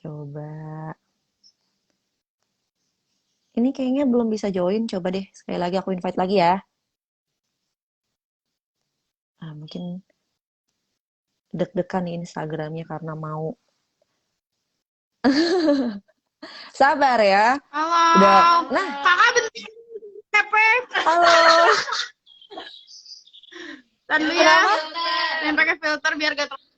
Coba. Ini kayaknya belum bisa join. Coba deh, sekali lagi aku invite lagi ya. Mungkin deg-degan nih Instagramnya karena mau. Sabar ya. Halo. Udah. Nah, Kakak bentar. Tepe. halo. Tadi ya. Kenapa? Yang pakai filter biar gak terlalu.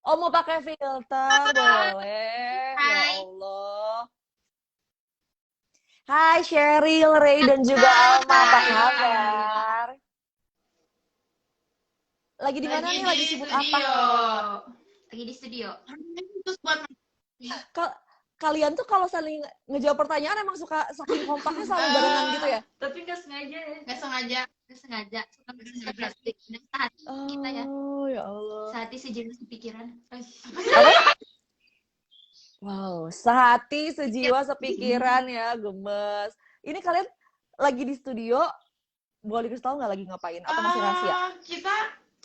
Oh, mau pakai filter? Boleh. Ya Hai. Allah. Hai Sheryl, Ray, dan juga Alma. Apa kabar? Lagi di mana nih? Lagi sibuk apa? Lagi di studio. Terus buat Kalian tuh kalau saling ngejawab pertanyaan emang suka saking kompaknya selalu barengan gitu ya? Tapi nggak sengaja ya. nggak sengaja. Nggak sengaja. Suka plastik. Dan sehati kita ya. Oh, ya Allah. Sehati sejenis pikiran. Apa? Wow, sehati, sejiwa, sepikiran ya, gemes. Ini kalian lagi di studio, boleh kasih tahu nggak lagi ngapain? Atau masih rahasia? Kita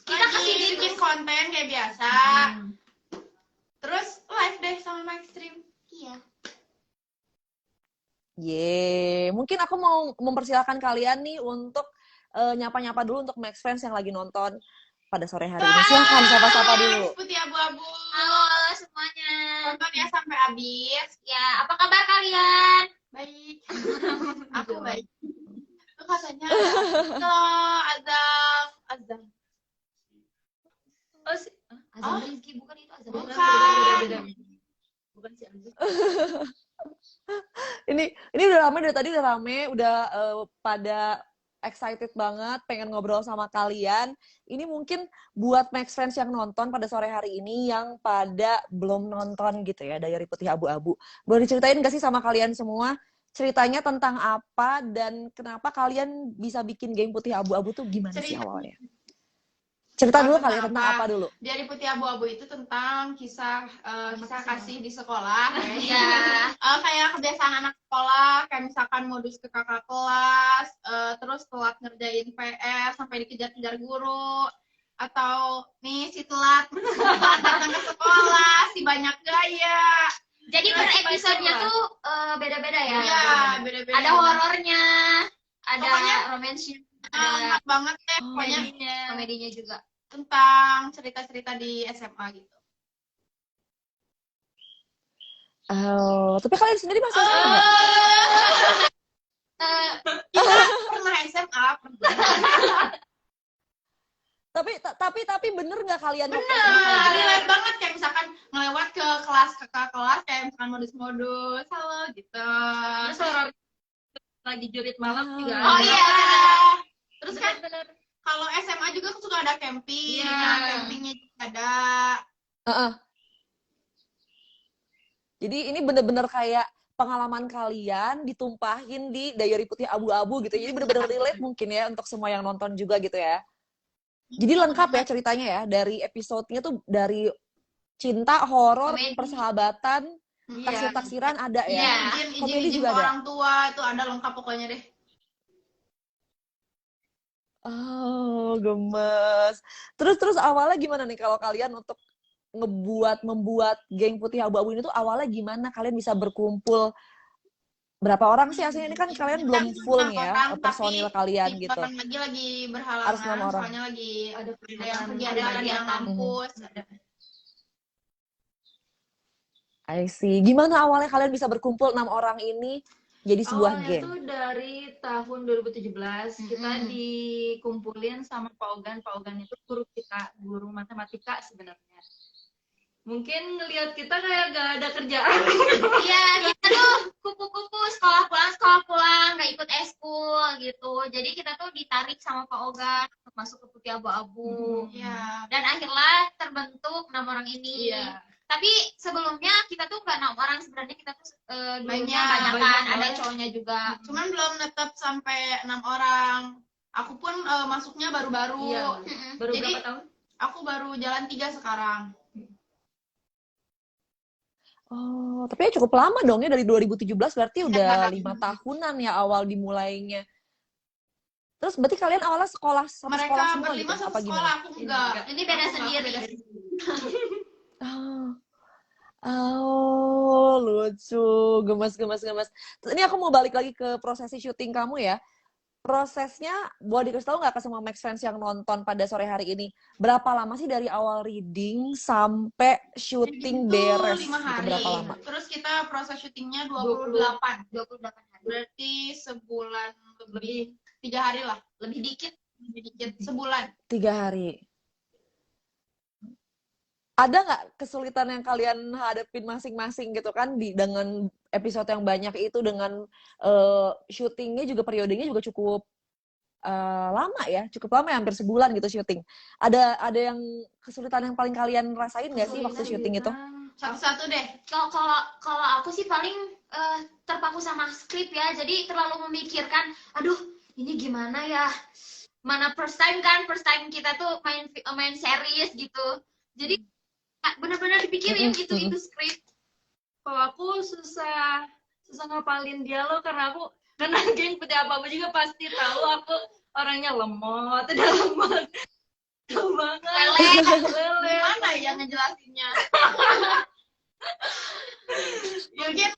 kasih bikin konten kayak biasa. Terus live deh sama Mike Stream. Iya. Mungkin aku mau mempersilahkan kalian nih untuk nyapa-nyapa dulu untuk Max Friends yang lagi nonton pada sore hari ini. Silahkan sapa-sapa dulu. Putih abu-abu. Halo semuanya. Tonton ya sampai habis. Ya, apa kabar kalian? Baik. Aku baik. Itu katanya halo Azam. Oh, Azam Rizky bukan itu Azam. Bukan. Bukan si Azam. Ini udah rame dari tadi, udah rame, udah pada excited banget pengen ngobrol sama kalian. Ini mungkin buat Max Friends yang nonton pada sore hari ini yang pada belum nonton gitu ya, Diary Putih Abu-Abu. Boleh diceritain gak sih sama kalian semua ceritanya tentang apa dan kenapa kalian bisa bikin game Putih Abu-Abu tuh gimana sih awalnya? Cerita dulu kali ya, tentang apa dulu? Diary Putih Abu-Abu itu tentang kisah kasih di sekolah. Iya. Kayak kebiasaan anak sekolah, kayak misalkan modus ke kakak kelas, terus telat ngerjain PR sampai dikejar-kejar guru, atau nih si telat datang ke sekolah, si banyak gaya. Jadi per episodenya tuh beda-beda ya? Iya, beda-beda. Ada horornya, ada pokoknya romansnya, enak banget deh, pokoknya komedinya juga. tentang cerita-cerita di SMA gitu. Oh, tapi kalian sendiri masih SMA nggak? Kita pernah SMA. Tapi bener nggak kalian? Bener, relate banget kayak misalkan ngelewat ke kelas kakak kelas kayak misalkan modus-modus, halo gitu. Terus horor lagi jurit malam juga. Oh iya. Terus kan kalau SMA juga suka ada camping, campingnya juga ada. Jadi ini bener-bener kayak pengalaman kalian ditumpahin di Diary Putih Abu-Abu gitu. Jadi bener-bener relate mungkin ya untuk semua yang nonton juga gitu ya. Jadi lengkap ya ceritanya ya, dari episodenya tuh dari cinta, horor, persahabatan, taksir-taksiran ada ya. Komedi juga ada. Orang tua itu ada lengkap pokoknya deh. Oh, gemes. Terus awalnya gimana nih kalau kalian untuk membuat geng Putih Abu-Abu ini tuh awalnya gimana? Kalian bisa berkumpul berapa orang sih aslinya? Ini kan kalian belum full nih ya personil kalian gitu. Lagi berhalangan. Harus 6 orang. Soalnya lagi ada yang kegiatan yang kampus. I see. Gimana awalnya kalian bisa berkumpul 6 orang ini jadi sebuah geng? Awalnya tuh dari tahun 2017 kita dikumpulin sama Pak Ogan. Pak Ogan itu guru kita, guru matematika sebenarnya. Mungkin ngelihat kita kayak gak ada kerjaan. Iya, kita tuh kupu-kupu sekolah pulang, gak ikut eskul gitu. Jadi kita tuh ditarik sama Pak Ogan untuk masuk ke Putih Abu-Abu. Dan akhirnya terbentuk 6 orang ini. Tapi sebelumnya kita tuh nggak 6 orang, sebenarnya kita tuh dulunya banyak, ada cowoknya juga. Cuman belum tetap sampai 6 orang. Aku pun masuknya baru-baru. Baru jadi, berapa tahun? Aku baru jalan 3 sekarang. Oh, tapi ya cukup lama dong ya, dari 2017 berarti udah 5 tahunan ya awal dimulainya. Terus berarti kalian awalnya sekolah sama mereka sekolah semua berlima gitu? satu Apa sekolah, gimana? aku enggak. Ini beda sendiri. Oh, lucu, gemes. Terus ini aku mau balik lagi ke prosesi syuting kamu ya. Prosesnya boleh dikasih tahu nggak ke semua Max fans yang nonton pada sore hari ini? Berapa lama sih dari awal reading sampai syuting Itu beres? 5 Itu hari. berapa lama? Terus kita proses syutingnya 28 hari. berarti sebulan lebih 3 hari lah, lebih dikit sebulan. 3 hari. Ada nggak kesulitan yang kalian hadapin masing-masing gitu kan dengan episode yang banyak itu, dengan syutingnya juga periodenya juga cukup lama ya, hampir sebulan gitu syuting. Ada yang kesulitan yang paling kalian rasain nggak sih waktu syuting itu? Satu-satu deh. Kalau aku sih paling terpaku sama skrip ya, jadi terlalu memikirkan, aduh ini gimana ya, mana first time kita tuh main series gitu, jadi benar-benar dipikirin itu skrip. Kalau aku susah ngapalin dialog karena geng putih apa juga pasti tahu aku orangnya lemot, udah lemot banget. Lele. Gimana ya ngejelasinnya? Mungkin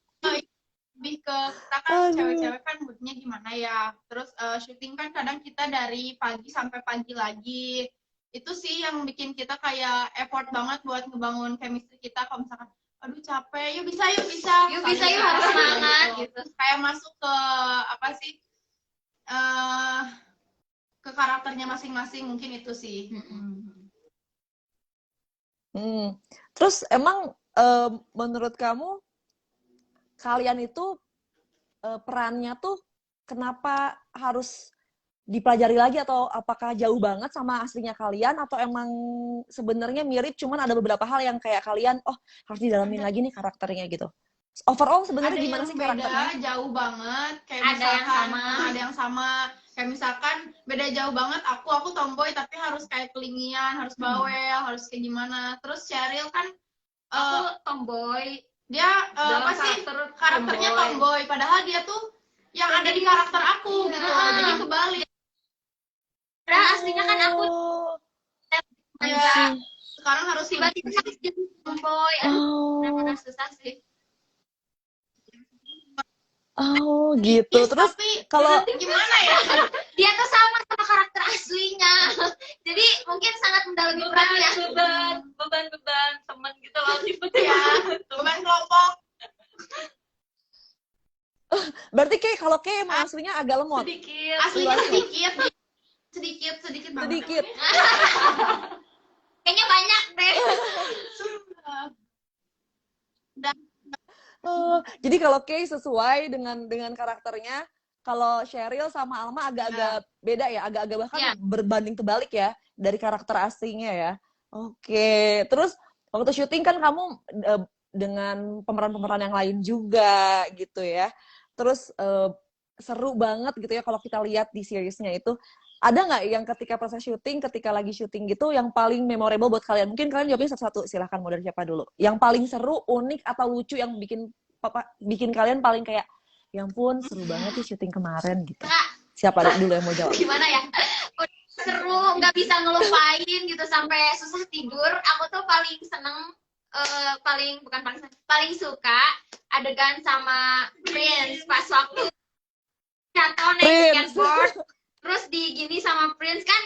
lebih ke kita kan cewek-cewek kan moodnya gimana ya. Terus syuting kan kadang kita dari pagi sampai pagi lagi. Itu sih yang bikin kita kayak effort banget buat ngebangun chemistry kita. Kalau misalkan aduh capek, yuk bisa harus semangat gitu. Kayak masuk ke apa sih, ke karakternya masing-masing, mungkin itu sih. Terus emang menurut kamu kalian itu perannya tuh kenapa harus dipelajari lagi, atau apakah jauh banget sama aslinya kalian, atau emang sebenarnya mirip cuman ada beberapa hal yang kayak kalian harus didalamin lagi nih karakternya gitu. Overall sebenarnya gimana sih karakternya? Ada jauh banget, kayak ada misalkan ada yang sama. Kayak misalkan beda jauh banget, aku tomboy tapi harus kayak kelingian, harus bawel, harus kayak gimana. Terus Cheryl kan aku tomboy. Dia apa sih karakternya tomboy, padahal dia tuh yang ada di karakter aku gitu. Jadi kebalik. Padahal aslinya kan aku sekarang harus tiba-tiba harus jadi tomboy. Benar-benar susah sih. Oh gitu. Terus kalau gimana ya? Dia tuh sama karakter aslinya. Jadi mungkin sangat mendalami perannya. Beban teman gitu loh, tipe-tipe. Ya, beban kelompok. berarti kalau emang aslinya agak lemot. Aslinya sedikit banget. Sedikit. Kayaknya banyak deh. Jadi kalau Kay sesuai dengan karakternya, kalau Cheryl sama Alma agak-agak beda ya, agak-agak bahkan berbanding terbalik ya dari karakter aslinya ya. Oke, terus waktu syuting kan kamu dengan pemeran-pemeran yang lain juga gitu ya. Terus seru banget gitu ya kalau kita lihat di seriesnya itu. Ada nggak yang ketika proses syuting, ketika lagi syuting gitu, yang paling memorable buat kalian? Mungkin kalian jawabnya satu-satu, silahkan mau dari siapa dulu. Yang paling seru, unik, atau lucu yang bikin kalian paling kayak, ya ampun seru banget sih syuting kemarin gitu. Siapa dulu yang mau jawab? Gimana ya? Seru, nggak bisa ngelupain gitu sampai susah tidur. Aku tuh paling seneng, paling suka adegan sama Prince pas waktu jatuh naik skateboard. Terus digini sama Prince kan,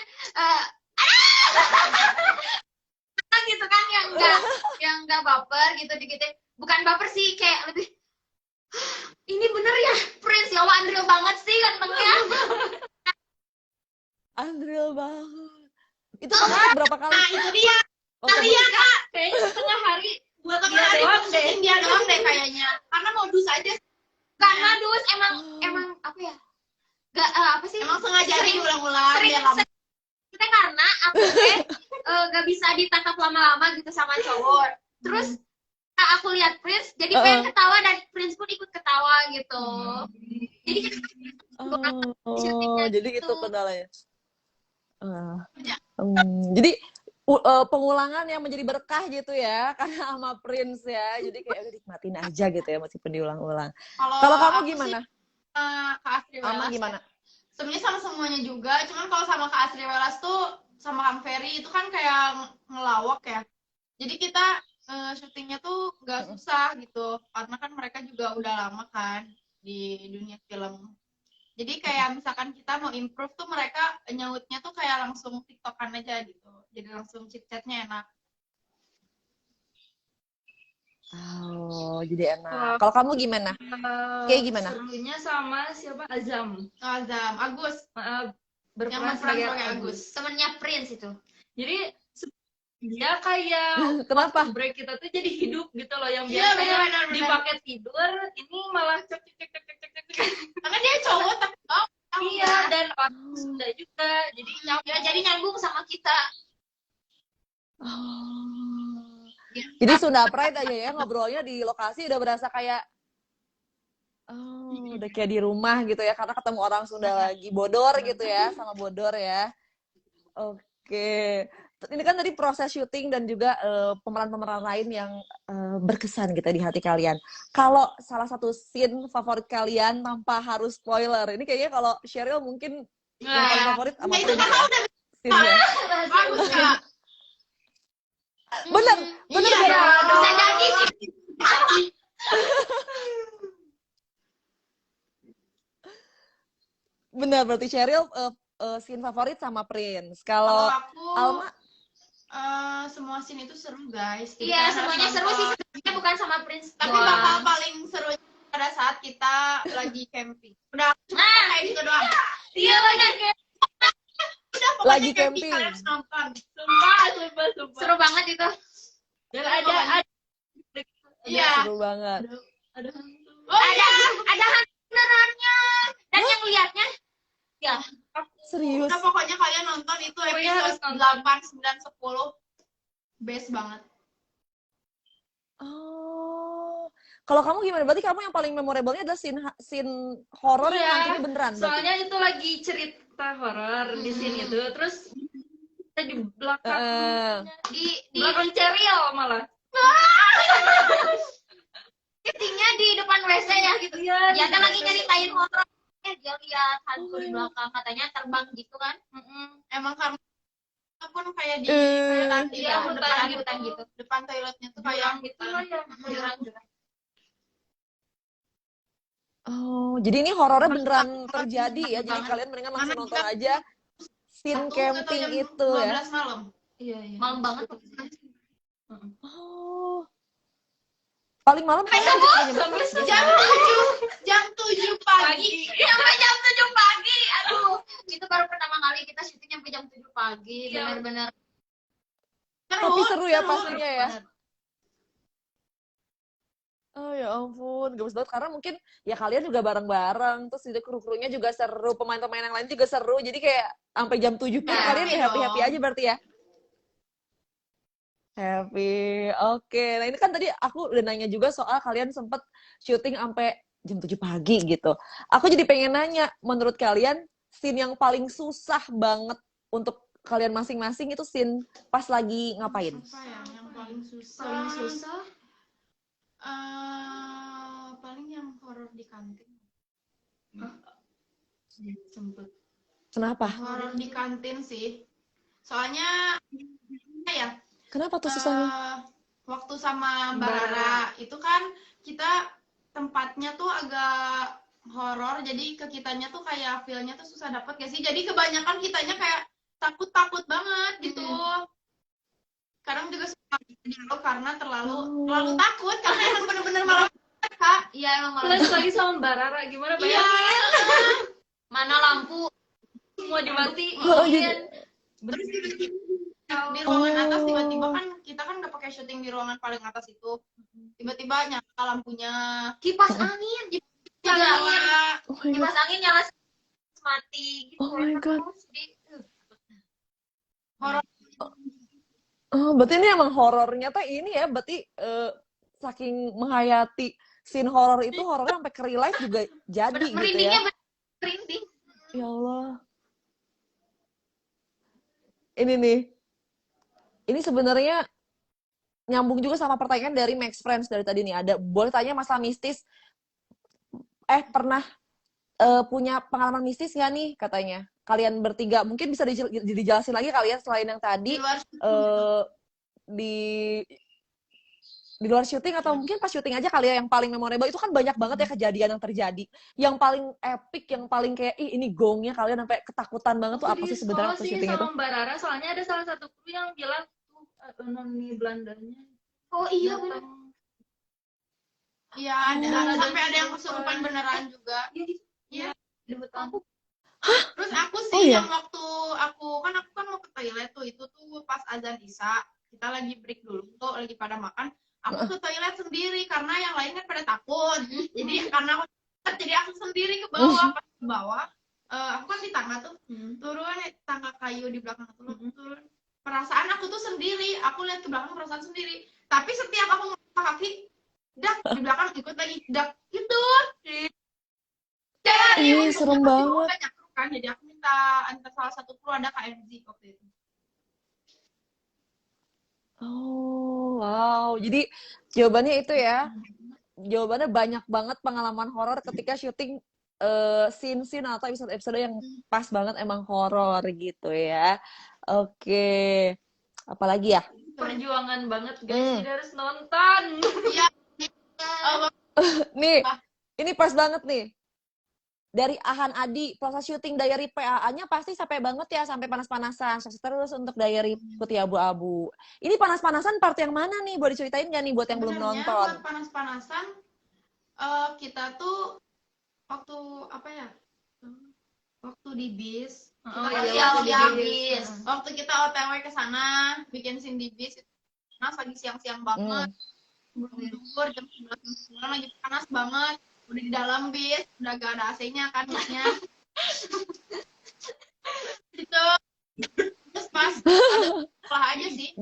gitu kan yang nggak baper gitu digitu. Bukan baper sih, kayak lebih ini bener ya Prince ya, Andrew banget sih gantengnya. Andrew banget. Itu kamu berapa kali? Itu dia. Kak. Kayaknya setengah hari buat dia doang deh kayaknya. Karena modus aja. Bukan modus, emang apa ya? Gak apa sih? Emang sengaja diulang-ulang biar lama. Kita karena aku gak bisa ditangkap lama-lama gitu sama cowok. Terus aku lihat Prince, jadi pengen ketawa dan Prince pun ikut ketawa gitu. Jadi jadi itu kendalanya. Jadi pengulangan yang menjadi berkah gitu ya, karena sama Prince ya. Jadi kayak nikmatin aja gitu ya meskipun diulang-ulang. Kalau kamu gimana? Kak Astri Welas gimana? Sebenarnya sama semuanya juga, cuman kalau sama Kak Astri Welas tuh sama Kang Ferry itu kan kayak ngelawak ya. Jadi kita syutingnya tuh nggak susah gitu, karena kan mereka juga udah lama kan di dunia film. Jadi kayak misalkan kita mau improve tuh mereka nyautnya tuh kayak langsung tiktokan aja gitu. Jadi langsung chit-chatnya enak. Oh, jadi enak. Kalau kamu gimana? Kayak gimana? Serunya sama siapa? Azam. Azam, Agus. Berperan sebagai Agus. Temennya Prince itu. Jadi dia kayak Kenapa? break kita tuh jadi hidup gitu loh, yang Iya, biasanya benar. dipakai tidur, ini malah cek. Karena dia cowok tapi Iya, dan orang Sunda juga. Jadi Jadi nyambung sama kita. Oh. Jadi Sunda Pride aja ya, ngobrolnya di lokasi udah berasa kayak udah kayak di rumah gitu ya, karena ketemu orang Sunda lagi. Bodor gitu ya, sama Bodor ya. Oke. Ini kan tadi proses syuting dan juga pemeran-pemeran lain yang berkesan gitu di hati kalian. Kalau salah satu scene favorit kalian tanpa harus spoiler, ini kayaknya kalau Sheryl mungkin yang paling favorit sama itu Prince kan ya. udah Scene-nya. bagus Kak. Bener Iya, Sheryl. Bisa jadi sih. Bener, berarti Sheryl scene favorit sama Prince. Kalau Kalau aku Alma semua scene itu seru guys. Jadi Iya, kalian semuanya harus seru sih nonton. sebenarnya, bukan sama Prince Tapi doang. bakal paling seru pada saat kita lagi camping. Udah kayak gitu doang. Iya benar. Udah pokoknya Lagi camping. kalian harus nonton. sumpah. Seru banget itu. Dan ada Iya. seru banget. ada Oh iya. Ada hantu benerannya. Dan yang lihatnya ya Serius. Udah pokoknya kalian nonton itu Pokoknya harus episode nonton. 8, 9, 10. Best banget. Oh. Kalau kamu gimana? Berarti kamu yang paling memorable-nya adalah scene horor yang Iya, hantunya beneran berarti? soalnya itu lagi cerita horor di sini itu, terus kita di belakang di belakang Cheryl malah. syutingnya di depan WC ya gitu. Iya, Ya kan di lagi WC. nyeritain horor. Dia lihat hantu di belakang, katanya terbang gitu kan. Emang karena pun kayak di Eh. toilet tadi Iya, ya, hutan gitu. depan toiletnya tuh kayak Jurang gitu lah ya. Jurang-jurang. Oh, jadi ini horornya beneran terjadi ya. Jadi banget. kalian mendingan langsung Karena nonton kita- aja scene Satu atau camping jam itu ya. 12 malam. Iya. Malam banget. Oh. Paling malam kalian Jam 7 pagi. Sampai jam 7 pagi. Aduh, itu baru pertama kali kita syuting sampai jam 7 pagi. Iya. Benar-benar. Tapi seru ya pastinya ya. Benar. Oh ya ampun, gemes banget karena mungkin ya kalian juga bareng-bareng, terus juga kru-krunya juga seru, pemain-pemain yang lain juga seru, jadi kayak sampai jam 7 pun Nah, kalian ya happy-happy dong. aja berarti ya? Happy, oke. Nah ini kan tadi aku udah nanya juga soal kalian sempet syuting sampai jam 7 pagi gitu. Aku jadi pengen nanya, menurut kalian scene yang paling susah banget untuk kalian masing-masing itu scene pas lagi ngapain? Apa ya yang paling susah? Paling susah. Paling yang horor di kantin. Sempet. Kenapa? Horor di kantin sih. Soalnya ya Kenapa tuh susahnya? waktu sama Mbak Rara itu kan kita tempatnya tuh agak horor, jadi ke kitanya tuh kayak feel-nya tuh susah dapet gak sih? Jadi kebanyakan kitanya kayak takut banget gitu. Kadang juga suka dialog karena terlalu takut karena emang bener-bener malam Kak. Iya, emang malam. Plus lagi sama Mbak Rara, gimana Iya. bayangin? Mana lampu? Semua dimatiin. Oh, jadi- Terus di ruangan atas tiba-tiba kan kita kan nggak pakai syuting di ruangan paling atas itu. Tiba-tiba nyala lampunya. Kipas angin. Nyala. Oh my God. Kipas angin nyala mati gitu. Oh my God. Horor. Oh, berarti ini emang horornya tuh ini ya, berarti saking menghayati scene horor itu horornya sampai ke real life juga jadi gitu Merindingnya ya. merinding. Ya Allah. Ini nih. Ini sebenarnya nyambung juga sama pertanyaan dari Max Friends dari tadi nih. Ada boleh tanya masalah mistis. Pernah punya pengalaman mistis nggak nih katanya? Kalian bertiga mungkin bisa dijelasin lagi kalian selain yang tadi Di luar di Di luar syuting atau mungkin pas syuting aja kali ya yang paling memorable itu kan banyak banget ya kejadian yang terjadi. Yang paling epic, yang paling kayak ih ini gongnya kalian sampai ketakutan banget tuh apa sih sebenarnya waktu syuting itu? Sama Mbak Rara, soalnya ada salah satu kru yang bilang tuh noni Belandanya. Oh iya benar. Iya, ada sampai ada yang kesurupan beneran juga. Iya. Di hutan. Terus aku sih yang waktu aku kan mau ke toilet tuh, itu tuh pas azan Isya, kita lagi break dulu tuh, lagi pada makan. Aku ke toilet sendiri karena yang lain kan pada takut. Jadi karena aku sendiri ke bawah. Pas ke bawah, aku kan di tangga tuh, turun tangga kayu di belakang tuh, turun. Perasaan aku tuh sendiri, aku lihat ke belakang perasaan sendiri. Tapi setiap aku ngangkat kaki, dak di belakang ikut lagi, dak gitu. Ih, serem banget. Banyak kru kan, jadi aku minta antar salah satu kru ada KMZ waktu itu. Oh, wow. Jadi jawabannya itu ya. Jawabannya banyak banget pengalaman horor ketika syuting scene-scene atau episode-episode yang pas banget emang horor gitu ya. Oke. Apalagi ya? Perjuangan banget guys, jadi harus nonton. Iya. Nih, ini pas banget nih. Dari Ahan Adi, proses syuting Diary PAA-nya pasti sampai banget ya, sampai panas-panasan. Sukses terus untuk Diary Putih Abu-Abu. Ini panas-panasan part yang mana nih? Boleh diceritain nggak nih buat yang belum nonton? Buat panas-panasan, kita tuh waktu apa ya? Waktu di bis. Waktu kita OTW ke sana, bikin scene di bis, panas lagi siang-siang banget. Buru-buru jam 11 lagi panas banget. Udah di dalam bis, udah gak ada AC-nya kan bisnya. Itu terus pas lah aja sih.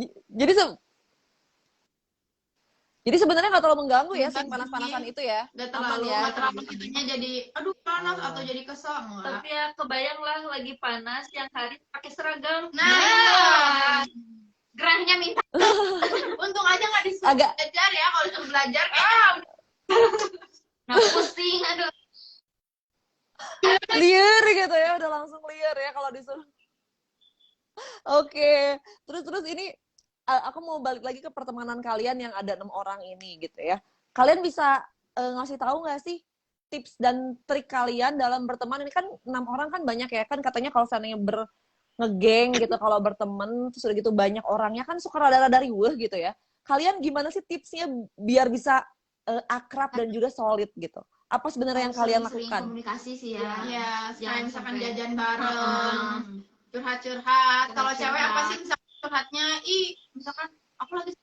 Jadi sebenarnya nggak terlalu mengganggu ya sih panas-panasan itu ya. Gak terlalu kitanya jadi aduh panas atau jadi kesel. Tapi ya kebayang lah lagi panas yang hari pakai seragam. Nah, Gerahnya minta. untung aja nggak disuruh belajar ya, kalau disuruh belajar Nah, pusing, aduh. Liar gitu ya, udah langsung liar ya kalau disuruh. Oke, terus ini aku mau balik lagi ke pertemanan kalian yang ada 6 orang ini gitu ya. Kalian bisa ngasih tahu nggak sih tips dan trik kalian dalam berteman? Ini kan 6 orang kan banyak ya, kan katanya kalau seandainya ngegeng gitu, kalau berteman terus udah gitu banyak orangnya kan suka rada-rada riweuh gitu ya. Kalian gimana sih tipsnya biar bisa akrab dan juga solid gitu? Apa sebenarnya yang kalian lakukan? Komunikasi sih ya. Iya, kayak misalkan jajan bareng, curhat-curhat. Kalau cewek apa sih misalkan curhatnya? Misalkan aku lagi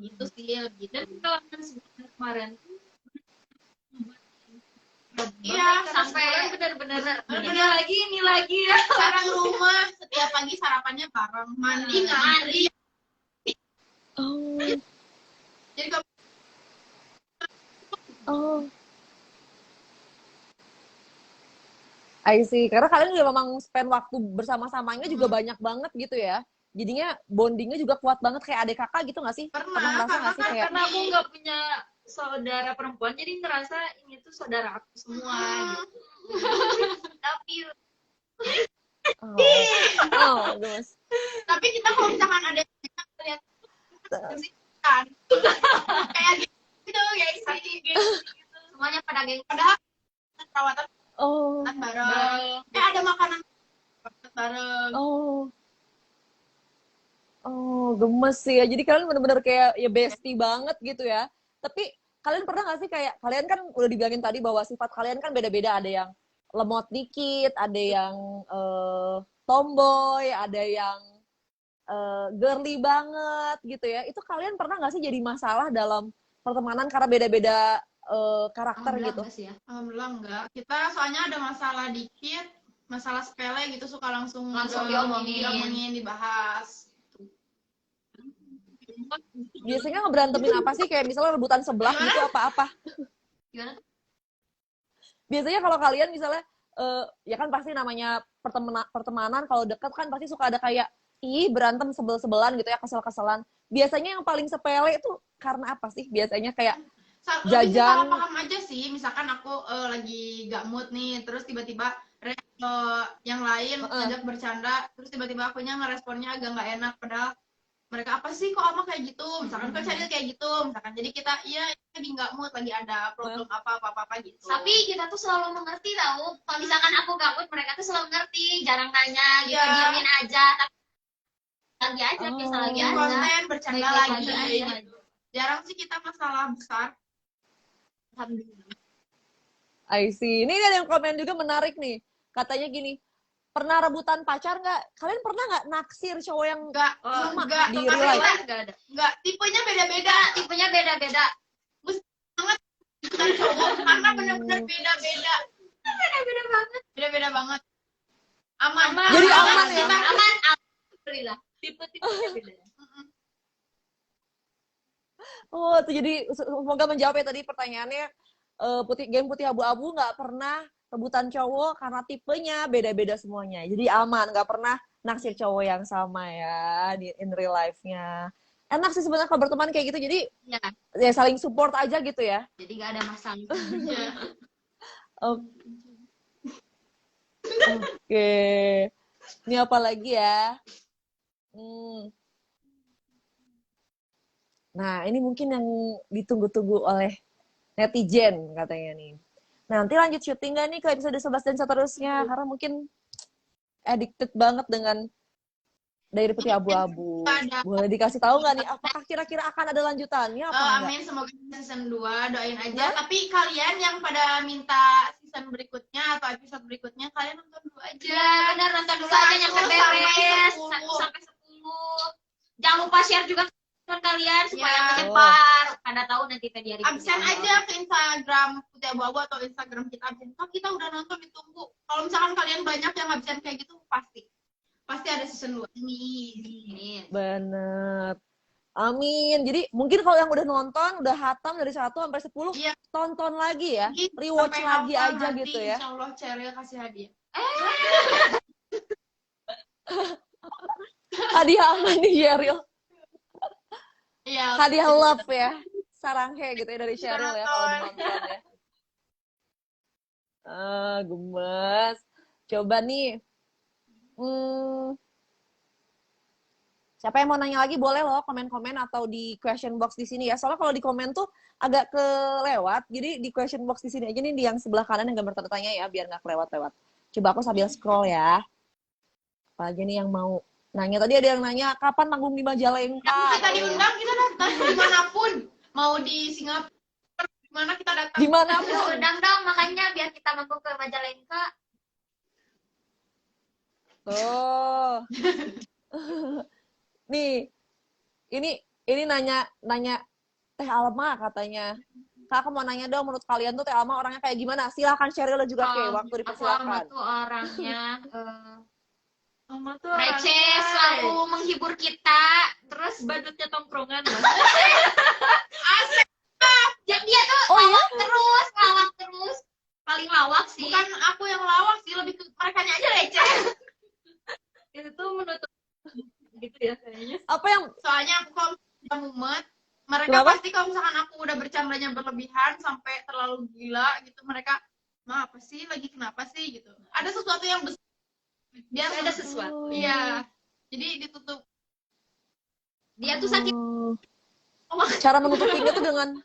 gitu sih lebih. Dan pengalaman kemarin sampai benar-benar ini lagi ya. Sekarang rumah setiap pagi sarapannya bareng, mandi. Jadi I see. Karena kalian juga memang spend waktu bersama-samanya juga banyak banget gitu ya. Jadinya bondingnya juga kuat banget kayak adik kakak gitu nggak sih? Pernah ngerasa nggak sih kayak? Karena aku nggak punya saudara perempuan, jadi ngerasa ini tuh saudara aku semua. Gitu. Tapi Gemes. Tapi kita kalau misalkan ada yang lihat kan kayak gitu gitu. Semuanya pada geng. Padahal perawatan bareng. Ada makanan bareng. Gemes sih ya. Jadi kalian bener-bener kayak ya bestie banget gitu ya. Tapi kalian pernah nggak sih kayak, kalian kan udah dibilangin tadi bahwa sifat kalian kan beda-beda. Ada yang lemot dikit, ada yang tomboy, ada yang girly banget gitu ya. Itu kalian pernah nggak sih jadi masalah dalam pertemanan karena beda-beda karakter gitu? Ya. Alhamdulillah enggak. Kita soalnya ada masalah dikit, masalah sepele gitu suka langsung diomongin, dibahas. Biasanya ngeberantemin apa sih? Kayak misalnya rebutan sebelah gitu apa-apa? Gimana? Biasanya kalau kalian misalnya ya kan pasti namanya pertemanan kalau deket kan pasti suka ada kayak berantem sebel-sebelan gitu ya, kesel-keselan. Biasanya yang paling sepele itu karena apa sih? Biasanya kayak jajan. Salah paham aja sih. Misalkan aku lagi gak mood nih, terus tiba-tiba yang lain ngajak bercanda, terus tiba-tiba akunya ngeresponnya agak nggak enak, padahal mereka apa sih kok ama kayak gitu, misalkan kok Cheryl kayak gitu, misalkan, jadi kita iya lagi nggak mood, lagi ada problem apa gitu. Tapi kita tuh selalu mengerti tahu, kalau misalkan aku gak mood, mereka tuh selalu ngerti, jarang nanya gitu, diamin aja, tapi lagi aja, biasa lagi aja, konten bercanda lagi aja. Jarang sih kita masalah besar. Alhamdulillah. I see. Ini ada yang komen juga menarik nih. Katanya gini, pernah rebutan pacar nggak? Kalian pernah nggak naksir cowok yang sama di real life? Nggak, tipenya beda-beda. Tipenya beda-beda. Banget bukan cowok, karena benar-benar beda-beda. Beda-beda banget. Beda-beda banget. Aman. Jadi aman ya? Aman. Alhamdulillah. Tipe-tipenya beda. Oh, itu jadi semoga menjawab ya tadi pertanyaannya. Geng putih abu-abu nggak pernah rebutan cowok karena tipenya beda-beda semuanya. Jadi aman, nggak pernah naksir cowok yang sama ya in real life-nya. Enak sih sebenarnya kalau berteman kayak gitu. Jadi ya saling support aja gitu ya. Jadi nggak ada masalah. Oke. Ini apa lagi ya? Nah, ini mungkin yang ditunggu-tunggu oleh netizen katanya nih. Nanti lanjut syuting gak nih ke episode 11 dan seterusnya? Karena mungkin addicted banget dengan Diary Putih Abu-Abu. Boleh dikasih tahu nggak nih? Apakah kira-kira akan ada lanjutannya? Amin, semoga season 2, doain aja. Tapi kalian yang pada minta season berikutnya atau episode berikutnya, kalian nonton dulu aja. Ya, benar, nonton dulu aja nyampe beres. 1 sampai 10. Jangan lupa share juga kalian supaya menyebar. Pada tahu nanti tadi hari absen aja ke Instagram Putih Abu-Abu atau Instagram kita absen. Kalau kita udah nonton, ditunggu. Kalau misalkan kalian banyak yang absen kayak gitu, pasti ada season 2 ini. Bener. Amin. Jadi mungkin kalau yang udah nonton, udah hatam dari 1 sampai 10, tonton lagi ya. Rewatch lagi aja gitu ya. Insya Allah Cheryl kasih hadiah. Hadiah apa nih Cheryl? Iya. Hadiah love ya. Saranghe gitu ya dari Cheryl ya kalau nonton ya. Gemes. Coba nih. Siapa yang mau nanya lagi boleh loh komen-komen atau di question box di sini ya. Soalnya kalau di komen tuh agak kelewat. Jadi di question box di sini aja nih di yang sebelah kanan yang gambar tanda tanya ya biar nggak kelewat-lewat. Coba aku sambil scroll ya. Apa aja nih yang mau nanya? Tadi ada yang nanya kapan manggung di Majalengka? Kita diundang, kita datang dimanapun. Mau di Singapura, dimana kita datang. Dimanapun. Undang dong, makanya biar kita manggung ke Majalengka. Oh. Nih, ini nanya Teh Alma katanya. Kak, aku mau nanya dong, menurut kalian tuh Teh Alma orangnya kayak gimana? Silakan Cheryl dan juga Kay, waktu dipersilakan. Alma tuh orangnya Alma tuh receh, selalu menghibur kita, terus badutnya tongkrongan. Asik. Dia tuh lawak terus, paling lawak sih. Bukan aku yang lawak sih, lebih ke mereka aja receh. Itu tuh menutup gitu ya kayaknya. Apa yang Soalnya aku kalau udah mumet, mereka Kenapa? pasti kalau misalkan aku udah bercandanya berlebihan sampai terlalu gila gitu, mereka apa sih lagi, kenapa sih gitu. Ada sesuatu yang besar. Biar Ada sesuatu. Iya. Jadi ditutup. Dia tuh sakit. cara menutupinya tuh dengan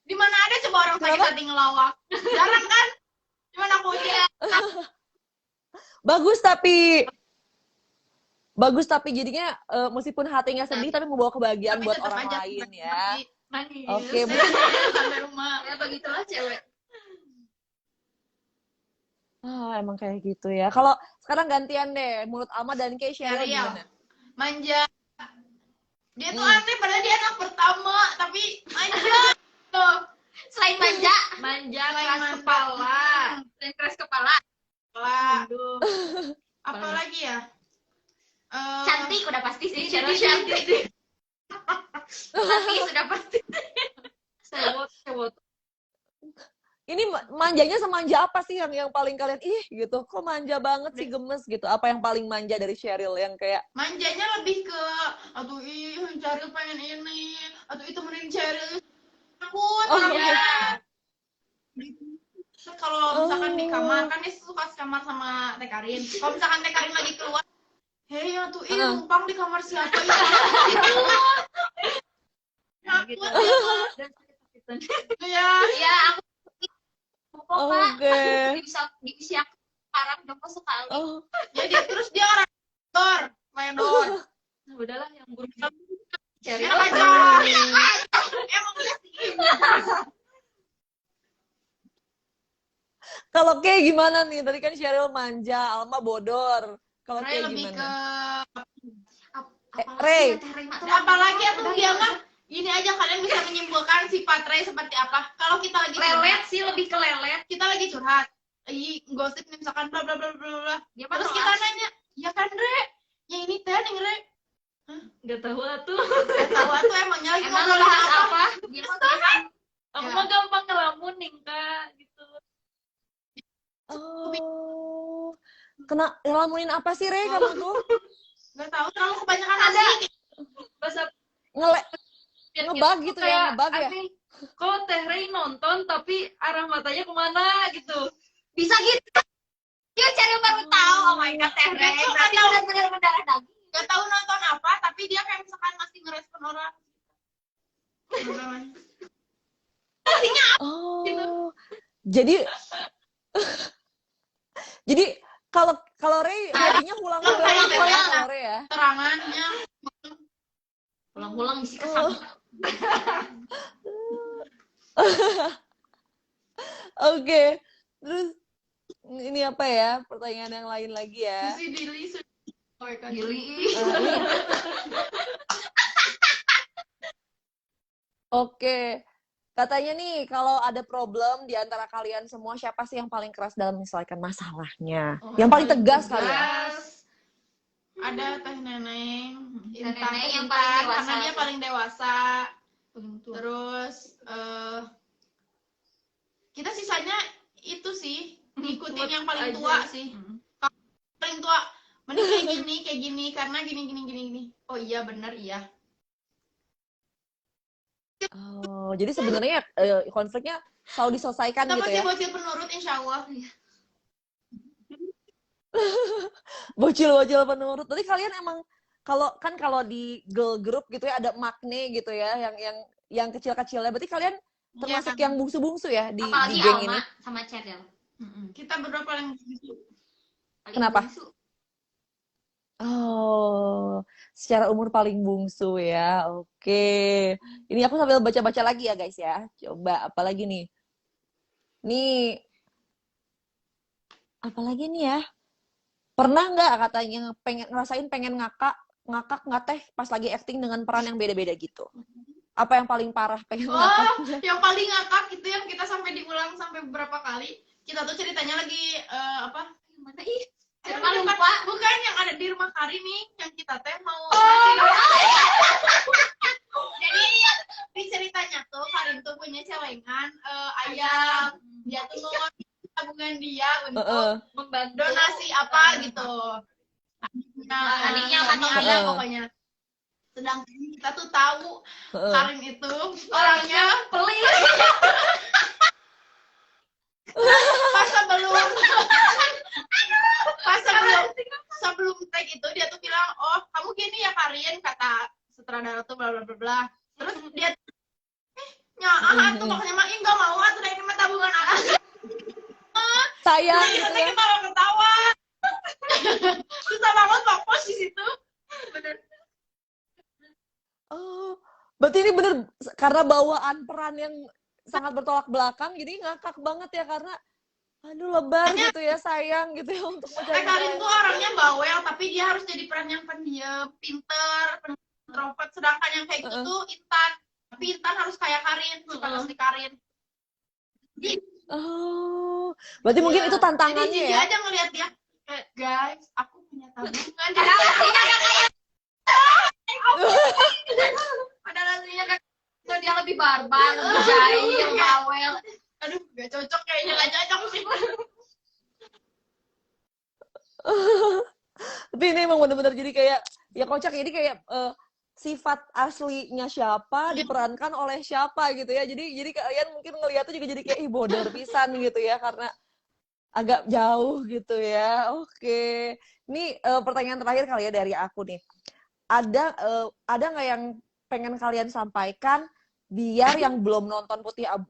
Di mana ada coba orang sakit hati ngelawak? Jarang kan? Cuman aku aja. bagus tapi jadinya meskipun hatinya sedih tapi membawa kebahagiaan Tapi buat tetap orang aja lain seperti ya. Nangis. Oke, sampai rumah. Ya begitulah cewek. emang kayak gitu ya. Kalau sekarang gantian deh, menurut Alma dan Kay, Cheryl gimana? Manja. Dia tuh aneh padahal dia anak pertama, tapi manja. Tuh. Selain Manja, keras kepala. dan keras kepala, Aduh. Apa lagi ya? cantik udah pasti sih. Cheryl cantik. Tapi sudah pasti. Sewot. Ini manjanya semanja apa sih yang paling kalian gitu? Kok manja banget sih, gemes gitu? Apa yang paling manja dari Cheryl yang kayak Manjanya lebih ke aduh Cheryl pengen ini, aduh itu temenin Cheryl. Takut Oh, orangnya. Kalau misalkan di kamar kan dia suka sekamar sama Teh Karin. Kalau misalkan Teh Karin lagi keluar, hei ya tuh numpang di kamar siapa ya? Gitu. Dan sakit-sakitan. Ya, Ya, aku kok Oke. divisi aku sekarang udah sekali. jadi terus dia orang vendor. Nah, udahlah yang buruk cari Enak aja. Emang iya sih. Kalau kayak gimana nih? Tadi kan Sheryl manja, Alma bodor. Kalau Ray kayak lebih gimana? ke Ray. apalagi atau dia mah gini aja, kalian bisa menyimpulkan sifat Ray seperti apa. Kalau kita lagi Lelet sih, lebih ke lelet. kita lagi curhat, gosip nih misalkan bla bla bla bla bla. Dia mah Terus no kita as. nanya, ya kan Re, yang ini teh nih Re. nggak tahu tuh. Gak tahu tuh emangnya lagi Emang ngobrolin bahas apa. apa? Dia mah gampang. Aku Ya. mah gampang ngelamun nih Kak gitu. Oh. Kena ngelamunin apa sih, Ray, kamu tuh? Gak tahu, terlalu kebanyakan asik. Bahasa Ngebug gitu ya, kayak ngebug ya? aneh. Kok Teh Ray nonton tapi arah matanya kemana gitu. Bisa gitu. Dia cari baru tahu. Oh my god, Teh Ray. Betul, Berarti tahu. benar-benar mendarah daging. Gak tahu nonton apa, tapi dia kayak misalkan masih ngerespon orang. Oh. Jadi jadi kalau Ray jadinya hulang-hulang gitu ya, kalau Ray ya. Terangannya Pulang-pulang isi kesam. Oke. Terus ini apa ya? Pertanyaan yang lain lagi ya. si Dili Gili. Oke. Katanya nih, kalau ada problem di antara kalian semua, siapa sih yang paling keras dalam menyelesaikan masalahnya? Yang paling tegas kali ya? Ada Teh Neneng, Teh Intan, Neneng yang Intan, paling dewasa. karena dia paling dewasa. Tentu. Terus kita sisanya itu sih ngikutin yang paling tua sih. Paling tua, mending kayak gini karena gini. Oh iya benar iya. Oh, jadi sebenarnya konfliknya selalu diselesaikan Kita gitu ya? bocil-bocil penurut insya Allah. Bocil-bocil penurut. Tadi kalian emang kalau di girl group gitu ya ada makne gitu ya, yang kecil-kecilnya. Berarti kalian termasuk yang bungsu-bungsu ya di Apalagi geng Alma ini? sama Cheryl. Kita berdua paling Paling Kenapa? bungsu. Oh, secara umur paling bungsu ya. Oke. Ini aku sambil baca-baca lagi ya guys ya. Coba apalagi nih? Nih. Apalagi nih ya? Pernah nggak katanya ngerasain pengen ngakak nggak teh pas lagi acting dengan peran yang beda-beda gitu? Apa yang paling parah pengen ngakak? yang paling ngakak itu yang kita sampai diulang sampai beberapa kali. Kita tuh ceritanya lagi apa? Yang mana ih? Bukan yang ada di rumah Kari nih, yang kita teh mau. Jadi di ceritanya tuh Karin tuh punya celengan ayam. Dia tuh mau tabungan dia untuk Membantu. donasi apa gitu. Nah, Adiknya ada pokoknya. Sedangkan kita tuh tahu Karin itu orangnya pelit. sebelum tag itu dia tuh bilang, oh kamu gini ya Karin, kata sutradara tuh bla bla bla bla. Terus dia tuh makanya mah nggak mau tuh ini mah tabungan aku. Sayang Kita gitu ya. ketawa susah banget fokus di situ. Bener. Oh, berarti ini bener karena bawaan peran yang sangat bertolak belakang, jadi ngakak banget ya karena aduh lebar gitu ya, sayang gitu ya untuk mencari. Karin tuh orangnya bawel tapi dia harus jadi peran yang pendiam, pinter, introvert. Sedangkan yang kayak gitu tuh Intan. Tapi Intan harus kayak Karin, suka asli Karin. Oh, berarti mungkin itu tantangannya jadi ya. aja ngelihat dia, guys, aku punya tabungan. Padahal aslinya kan dia lebih barbar, lebih jahil, bawel. Aduh, gak cocok kayaknya, gak cocok sih. Tapi ini emang bener-bener jadi kayak ya kocak, jadi kayak sifat aslinya siapa diperankan oleh siapa gitu ya. Jadi kalian mungkin ngeliatnya juga jadi kayak ih bodor pisan gitu ya karena agak jauh gitu ya. Oke. Ini pertanyaan terakhir kali ya dari aku nih. Ada nggak yang pengen kalian sampaikan biar yang belum nonton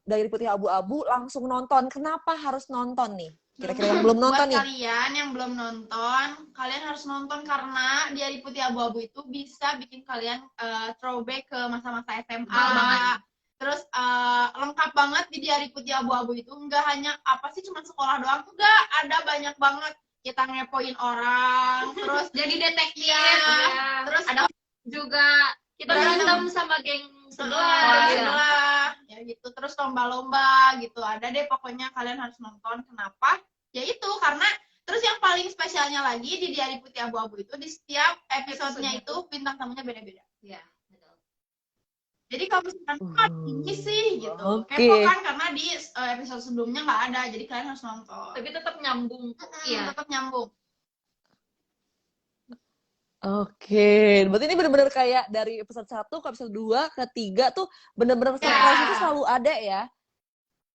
dari Putih Abu-Abu langsung nonton? Kenapa harus nonton nih? Kira-kira yang belum nonton nih. Buat kalian yang belum nonton, kalian harus nonton karena di Hari Putih Abu-Abu itu bisa bikin kalian throwback ke masa-masa SMA. Terus lengkap banget di Hari Putih Abu-Abu itu. Enggak hanya apa sih cuma sekolah doang, enggak, ada banyak banget kita ngepoin orang, terus jadi detektif ya. Terus ada juga kita berantem sama geng sebelah ya gitu, terus lomba-lomba gitu, ada deh pokoknya. Kalian harus nonton. Kenapa? Ya itu karena terus yang paling spesialnya lagi di Hari Putih Abu-Abu itu di setiap episodenya itu bintang tamunya beda-beda. Iya, betul. Jadi kalau misalkan ini sih gitu, Oke. kepo kan karena di episode sebelumnya nggak ada, jadi kalian harus nonton. tapi tetap nyambung. Iya. Tetap nyambung. Oke, berarti ini benar-benar kayak dari episode 1 ke episode 2 ke 3 tuh benar-benar surprise itu selalu ada ya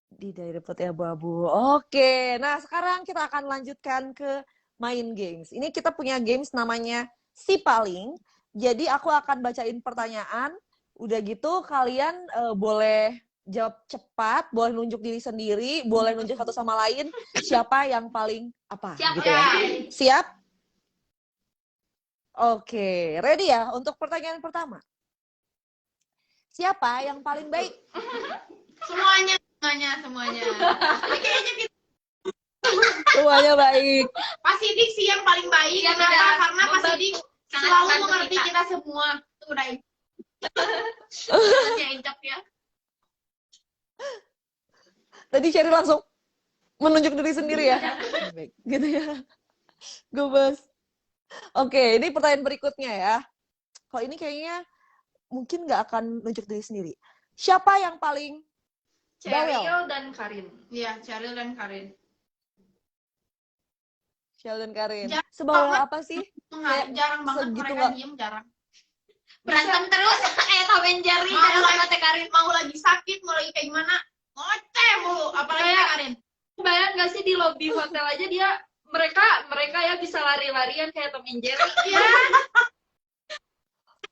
di Dari Putih Abu-Abu. Oke, nah sekarang kita akan lanjutkan ke main games. Ini kita punya games namanya Si Paling. Jadi aku akan bacain pertanyaan, udah gitu kalian boleh jawab cepat, boleh nunjuk diri sendiri, boleh nunjuk satu sama lain siapa yang paling apa Siap, gitu ya. Siap? Oke, ready ya untuk pertanyaan pertama. Siapa yang paling baik? Semuanya. Jadi kayaknya kita Semuanya baik. Pak Sidik sih yang paling baik. Iya, Kenapa? benar. Karena Pak Sidik selalu mengerti kita semua. Tuh udah Ya incap ya. Tadi Sherry langsung menunjuk diri sendiri ya. Baik, gitu ya. Gemes. Oke, ini pertanyaan berikutnya ya. Kalau ini kayaknya mungkin nggak akan nunjuk diri sendiri. Siapa yang paling Cheryl dan Karin. Iya, Cheryl dan Karin. Cheryl dan Karin. Jarang Sebawel banget. apa sih? Jarang banget segitu mereka nggak- diem, jarang. Berantem terus kayak Tom and Jerry Mau sama Teh Karin. mau lagi sakit, mau lagi kayak gimana, ngoceh mulu. Apalagi Kayak- Karin. Bayang nggak sih di lobi hotel aja dia mereka ya bisa lari-larian kayak Tom and Jerry. Iya.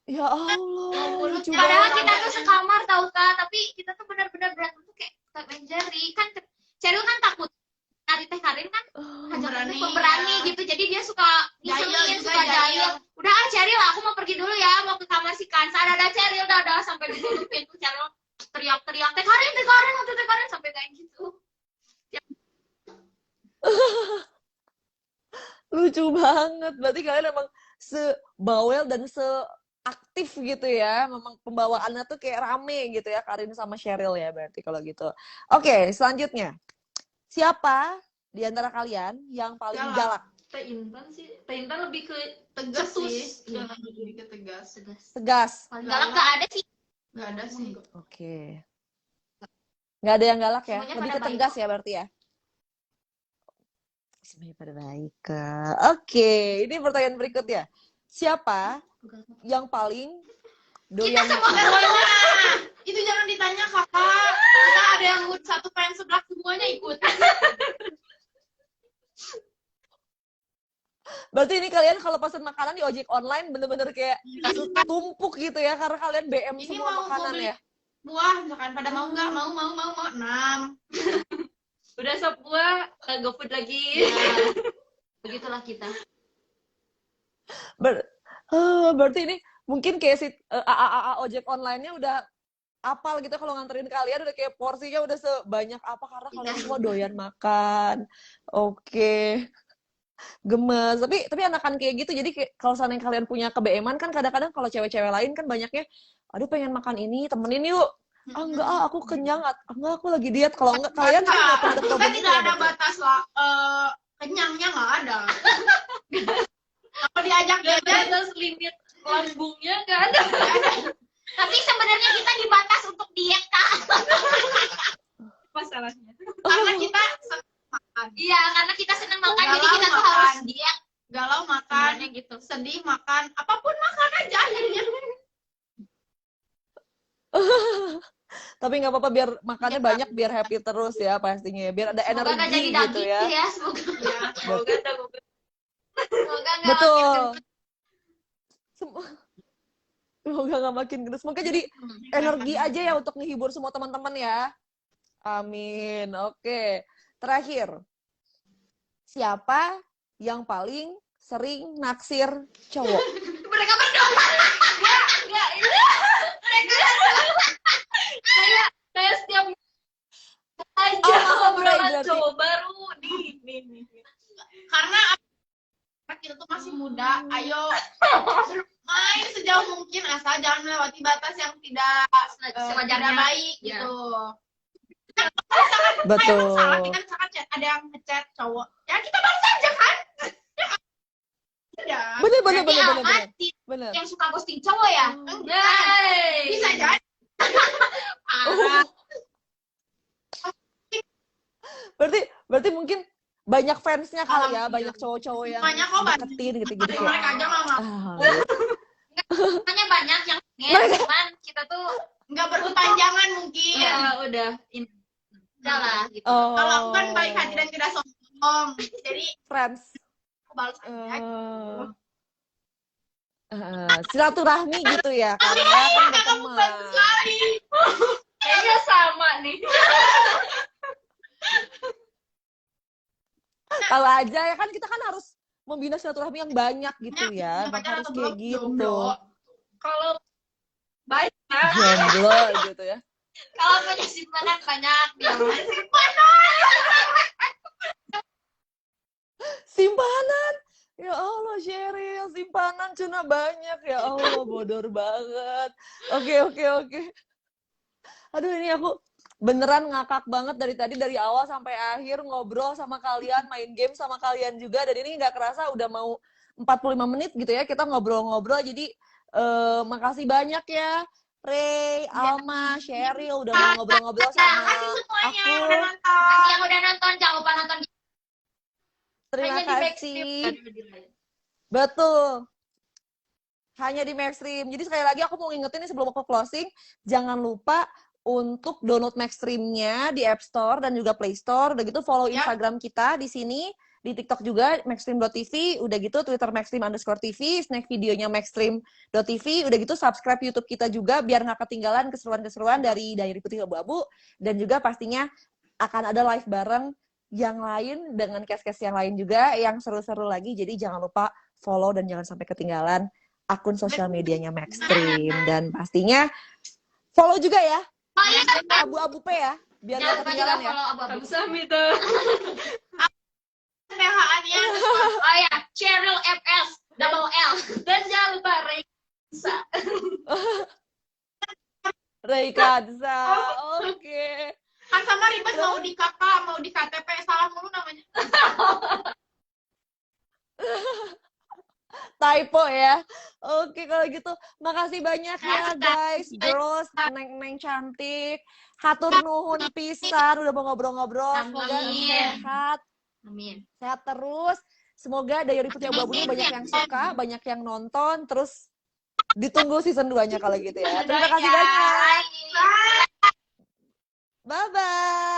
Ya Allah, lucu Padahal banget. kita tuh sekamar tau Kak, tapi kita tuh benar-benar berantem tuh kayak Tom and Jerry. Kan Cheryl kan takut. Nanti Teh Karin kan Pemberani, pemberani ya. gitu, jadi dia suka Jahil ngisengin, juga, suka jahil. jahil. Udah Cheryl, aku mau pergi dulu ya, mau ke kamar si Kansa. Ada Cheryl, dadah, sampai ditutup pintu. Cheryl teriak-teriak, Teh Karin, waktu Teh Karin, sampai kayak gitu. Lucu banget. Berarti kalian emang sebawel dan seaktif gitu ya. Memang pembawaannya tuh kayak rame gitu ya. Karin sama Cheryl ya berarti kalau gitu. Oke, selanjutnya. Siapa di antara kalian yang paling galak? Teh Intan sih. Teh Intan lebih ke Tegas cetus. sih. Iya. Lebih ke tegas. Tegas. Paling galak nggak ada sih. Nggak ada sih. Oke. Nggak ada yang galak ya? Semuanya Lebih pada ke tegas ya berarti ya? Semuanya pada baik, Kak. Oke, ini pertanyaan berikutnya. Siapa yang paling doyan Itu jangan ditanya kakak. Kita ada yang satu pengen sebelah, semuanya ikut. Berarti ini kalian kalau pesan makanan di ojek online bener-bener kayak tumpuk gitu ya, karena kalian BM Ini semua mau makanan beli ya. buah, misalkan pada mau nggak? Mau. 6. Udah sop gua GoFood lagi. Begitulah kita. Berarti ini mungkin kayak si AAA ojek online-nya udah apal gitu kalau nganterin kalian, udah kayak porsinya udah sebanyak apa karena kalian semua doyan makan. Oke. Gemes. Tapi anakan kayak gitu. Jadi kayak kalau seandainya kalian punya ke-BM-an kan kadang-kadang kalau cewek-cewek lain kan banyaknya, aduh pengen makan ini, temenin yuk. Enggak, aku kenyang. Enggak, aku lagi diet. Kalau enggak, kalian kan nggak pernah ada Kita problem tidak ada batas lah. Kenyangnya nggak ada. Kalau diajak Gak jajan, batas limit lambungnya nggak ada. Tapi sebenarnya kita dibatas untuk diet Kak. Masalahnya. karena kita senang makan. Iya, karena kita senang makan, jadi Galau kita tuh makan. harus diet. Galau makan, Sebenarnya gitu. sedih makan, apapun makan aja akhirnya. Tapi nggak apa-apa, biar makannya banyak, biar happy terus ya pastinya. Biar ada Semoga nggak energi jadi gitu daging ya. ya, semoga. Semoga Semoga nggak Betul. makin Semoga nggak makin gendut. Semoga jadi energi aja ya untuk menghibur semua teman-teman ya. Amin. Oke. Terakhir. Siapa yang paling sering naksir cowok? mereka berdua. Enggak, ini mereka kayak setiap aja Oh, obrolan berarti. cowok baru nih. Karena kita tuh masih muda, ayo main sejauh mungkin, asal jangan melewati batas yang tidak sewajarnya. baik Ya. gitu. Betul. Salah kita misalkan ada yang ngechat cowok, ya kita balas aja kan. Ya. Bener. Berarti aman Bener. yang suka ghosting cowok ya? Enggak. Bisa jadi. Berarti mungkin banyak fansnya kali ya, Alhamdulillah. banyak cowok-cowok yang Banyak kok, banyak. deketin gitu-gitu Tapi ya. mereka aja nggak mau. Makanya banyak yang cuman kita tuh Nggak berkepanjangan mungkin. Ya udah ini udah lah gitu. Oh. Kalau aku kan baik hati dan tidak sombong, jadi Friends. aku balas aja. Silaturahmi gitu ya, karena kan berteman. kayaknya sama nih. Kalau aja ya kan kita kan harus membina silaturahmi yang banyak gitu ya, Punya maka pacar harus atau kayak belum? gitu. Jomblo. Kalau baik Jomblo gitu ya. Kalau punya simpanan banyak dia. Simpanan. Ya Allah, Sheryl, simpanan Cuna banyak. Ya Allah, bodor banget. Oke. Aduh, ini aku beneran ngakak banget dari tadi, dari awal sampai akhir ngobrol sama kalian, main game sama kalian juga. Dan ini nggak kerasa udah mau 45 menit gitu ya, kita ngobrol-ngobrol. Jadi makasih banyak ya, Ray, Alma, Sheryl udah mau ngobrol-ngobrol sama Semuanya aku. yang udah nonton. Makasih yang udah nonton, jangan lupa nonton. Terima hanya di kasih. Backstreet. Betul. Hanya di Maxstream. Jadi sekali lagi aku mau ngingetin nih sebelum aku closing, jangan lupa untuk download Maxstream-nya di App Store dan juga Play Store. Udah gitu follow Ya. Instagram kita di sini, di TikTok juga maxstream.tv, udah gitu Twitter maxstream_tv, snack videonya maxstream.tv, udah gitu subscribe YouTube kita juga biar nggak ketinggalan keseruan-keseruan dari Diary Putih Abu-Abu, dan juga pastinya akan ada live bareng yang lain dengan cast-cast yang lain juga yang seru-seru lagi. Jadi jangan lupa follow dan jangan sampai ketinggalan akun sosial medianya Maxstream, dan pastinya follow juga ya Oh iya, Abu-Abu P ya, biar jangan nggak lupa juga ketinggalan ya. follow abu-abu. Kamsami tuh. THA-nya. Oh ya, Sheryl FS double L. Dan jangan lupa Reisa. Ray Kansa, oke. Kan sama ribet mau di KK, mau di KTP, salah mulu namanya. Typo ya. Oke, kalau gitu makasih banyak ya guys, girls, neng-neng cantik. Hatur nuhun pisan udah mau ngobrol-ngobrol. Semoga Amin. sehat, Amin. sehat terus. Semoga Diary Putih Abu-Abu ini banyak yang suka, banyak yang nonton, terus ditunggu season 2-nya kalau gitu ya. Terima kasih banyak. Bye. Bye-bye.